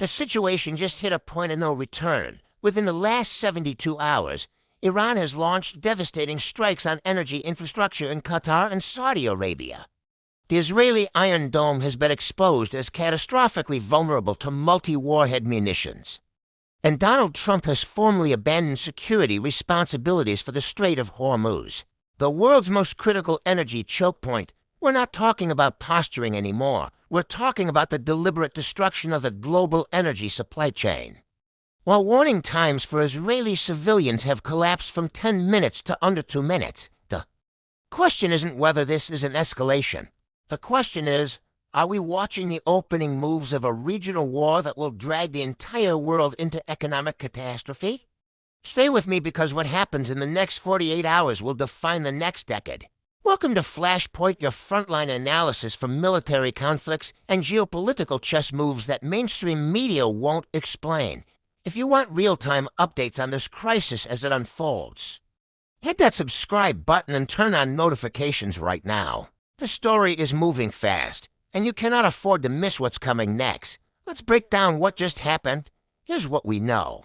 The situation just hit a point of no return. Within the last 72 hours, Iran has launched devastating strikes on energy infrastructure in Qatar and Saudi Arabia. The Israeli Iron Dome has been exposed as catastrophically vulnerable to multi-warhead munitions. And Donald Trump has formally abandoned security responsibilities for the Strait of Hormuz, the world's most critical energy choke point. We're not talking about posturing anymore. We're talking about the deliberate destruction of the global energy supply chain. While warning times for Israeli civilians have collapsed from 10 minutes to under 2 minutes, the question isn't whether this is an escalation. The question is, are we watching the opening moves of a regional war that will drag the entire world into economic catastrophe? Stay with me, because what happens in the next 48 hours will define the next decade. Welcome to Flashpoint, your frontline analysis from military conflicts and geopolitical chess moves that mainstream media won't explain. If you want real-time updates on this crisis as it unfolds, hit that subscribe button and turn on notifications right now. The story is moving fast, and you cannot afford to miss what's coming next. Let's break down what just happened. Here's what we know.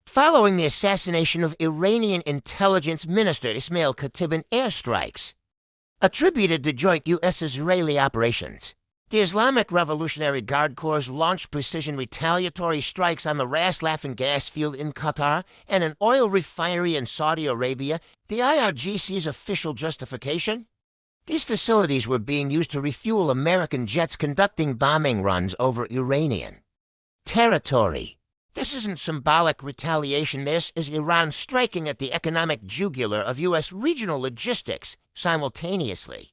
Following the assassination of Iranian Intelligence Minister Ismail Khatib in airstrikes attributed to joint U.S.-Israeli operations, the Islamic Revolutionary Guard Corps launched precision retaliatory strikes on the Ras Laffan gas field in Qatar and an oil refinery in Saudi Arabia. The IRGC's official justification? These facilities were being used to refuel American jets conducting bombing runs over Iranian territory. This isn't symbolic retaliation. This is Iran striking at the economic jugular of U.S. regional logistics simultaneously.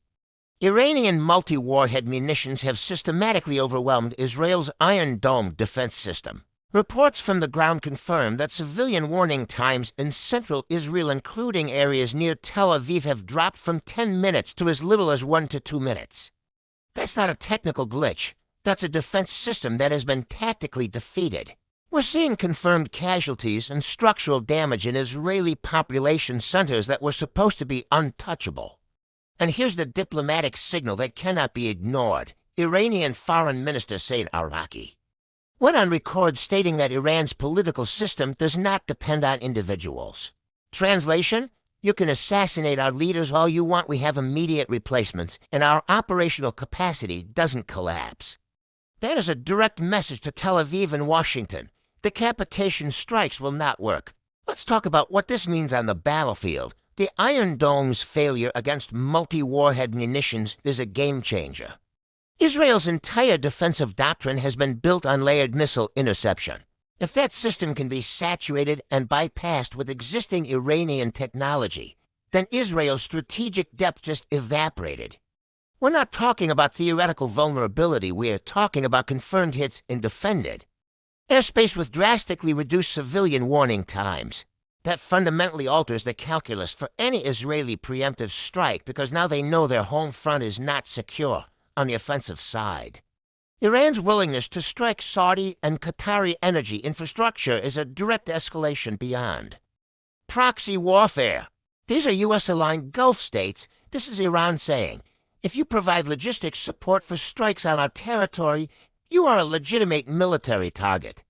Iranian multi-warhead munitions have systematically overwhelmed Israel's Iron Dome defense system. Reports from the ground confirm that civilian warning times in central Israel, including areas near Tel Aviv, have dropped from 10 minutes to as little as 1 to 2 minutes. That's not a technical glitch. That's a defense system that has been tactically defeated. We're seeing confirmed casualties and structural damage in Israeli population centers that were supposed to be untouchable. And here's the diplomatic signal that cannot be ignored. Iranian Foreign Minister Said Araki went on record stating that Iran's political system does not depend on individuals. Translation: you can assassinate our leaders all you want, we have immediate replacements, and our operational capacity doesn't collapse. That is a direct message to Tel Aviv and Washington. Decapitation strikes will not work. Let's talk about what this means on the battlefield. The Iron Dome's failure against multi-warhead munitions is a game-changer. Israel's entire defensive doctrine has been built on layered missile interception. If that system can be saturated and bypassed with existing Iranian technology, then Israel's strategic depth just evaporated. We're not talking about theoretical vulnerability, we're talking about confirmed hits and defended airspace with drastically reduced civilian warning times. That fundamentally alters the calculus for any Israeli preemptive strike, because now they know their home front is not secure on the offensive side. Iran's willingness to strike Saudi and Qatari energy infrastructure is a direct escalation beyond proxy warfare. These are U.S.-aligned Gulf states. This is Iran saying, if you provide logistics support for strikes on our territory, you are a legitimate military target.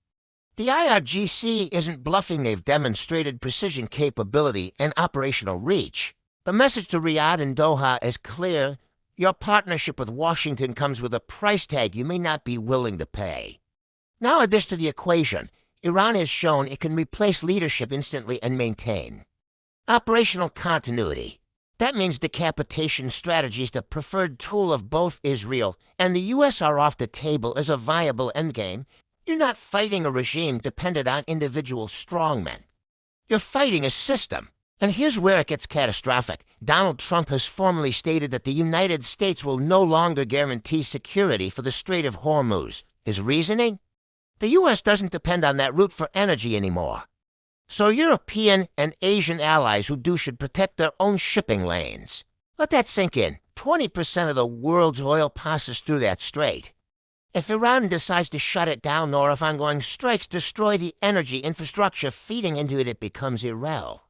The IRGC isn't bluffing. They've demonstrated precision capability and operational reach. The message to Riyadh and Doha is clear. Your partnership with Washington comes with a price tag you may not be willing to pay. Now add this to the equation. Iran has shown it can replace leadership instantly and maintain operational continuity. That means decapitation strategy is the preferred tool of both Israel and the U.S. are off the table as a viable endgame. You're not fighting a regime dependent on individual strongmen. You're fighting a system. And here's where it gets catastrophic. Donald Trump has formally stated that the United States will no longer guarantee security for the Strait of Hormuz. His reasoning? The U.S. doesn't depend on that route for energy anymore. So European and Asian allies who do should protect their own shipping lanes. Let that sink in. 20% of the world's oil passes through that strait. If Iran decides to shut it down, or if ongoing strikes destroy the energy infrastructure feeding into it, it becomes irrelevant.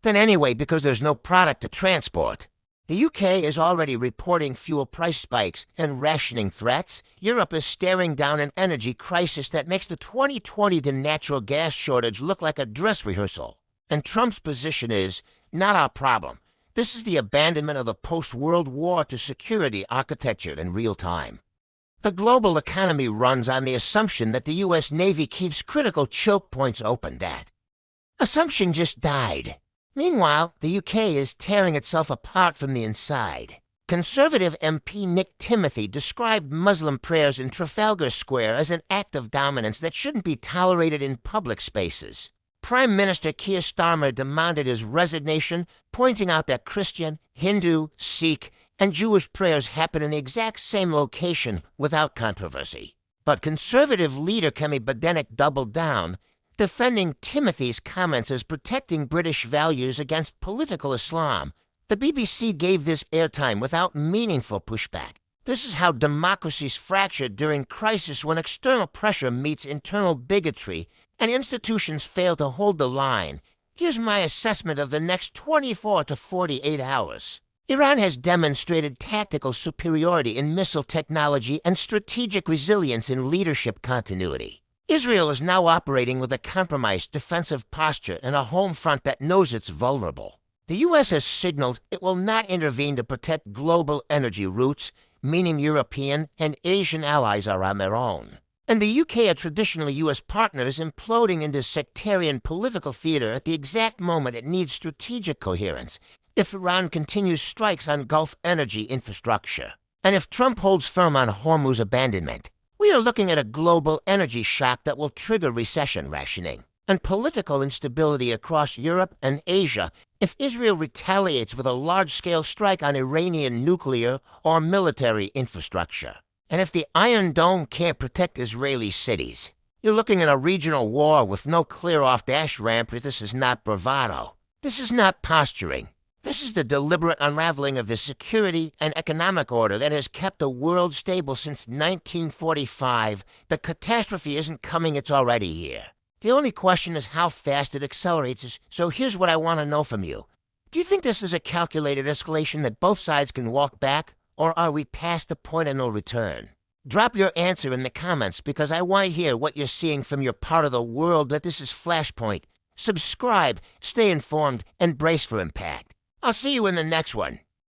Then anyway, because there's no product to transport, The UK is already reporting fuel price spikes and rationing threats. Europe is staring down an energy crisis that makes the 2020 natural gas shortage look like a dress rehearsal. And Trump's position is, not our problem. This is the abandonment of the post-World War to security architecture in real time. The global economy runs on the assumption that the U.S. Navy keeps critical choke points open. That assumption just died. Meanwhile, the UK is tearing itself apart from the inside. Conservative MP Nick Timothy described Muslim prayers in Trafalgar Square as an act of dominance that shouldn't be tolerated in public spaces. Prime Minister Keir Starmer demanded his resignation, pointing out that Christian, Hindu, Sikh, and Jewish prayers happen in the exact same location without controversy. But Conservative leader Kemi Badenoch doubled down, defending Timothy's comments as protecting British values against political Islam. The BBC gave this airtime without meaningful pushback. This is how democracies fracture during crisis when external pressure meets internal bigotry and institutions fail to hold the line. Here's my assessment of the next 24 to 48 hours. Iran has demonstrated tactical superiority in missile technology and strategic resilience in leadership continuity. Israel is now operating with a compromised defensive posture and a home front that knows it's vulnerable. The U.S. has signaled it will not intervene to protect global energy routes, meaning European and Asian allies are on their own. And the UK, a traditionally U.S. partner, is imploding into sectarian political theater at the exact moment it needs strategic coherence, if Iran continues strikes on Gulf energy infrastructure. And if Trump holds firm on Hormuz abandonment, we are looking at a global energy shock that will trigger recession rationing and political instability across Europe and Asia if Israel retaliates with a large-scale strike on Iranian nuclear or military infrastructure. And if the Iron Dome can't protect Israeli cities, you're looking at a regional war with no clear-off dash ramp. This is not bravado. This is not posturing. This is the deliberate unraveling of the security and economic order that has kept the world stable since 1945. The catastrophe isn't coming, it's already here. The only question is how fast it accelerates. So here's what I want to know from you. Do you think this is a calculated escalation that both sides can walk back, or are we past the point of no return? Drop your answer in the comments because I want to hear what you're seeing from your part of the world. That this is Flashpoint. Subscribe, stay informed, and brace for impact. I'll see you in the next one.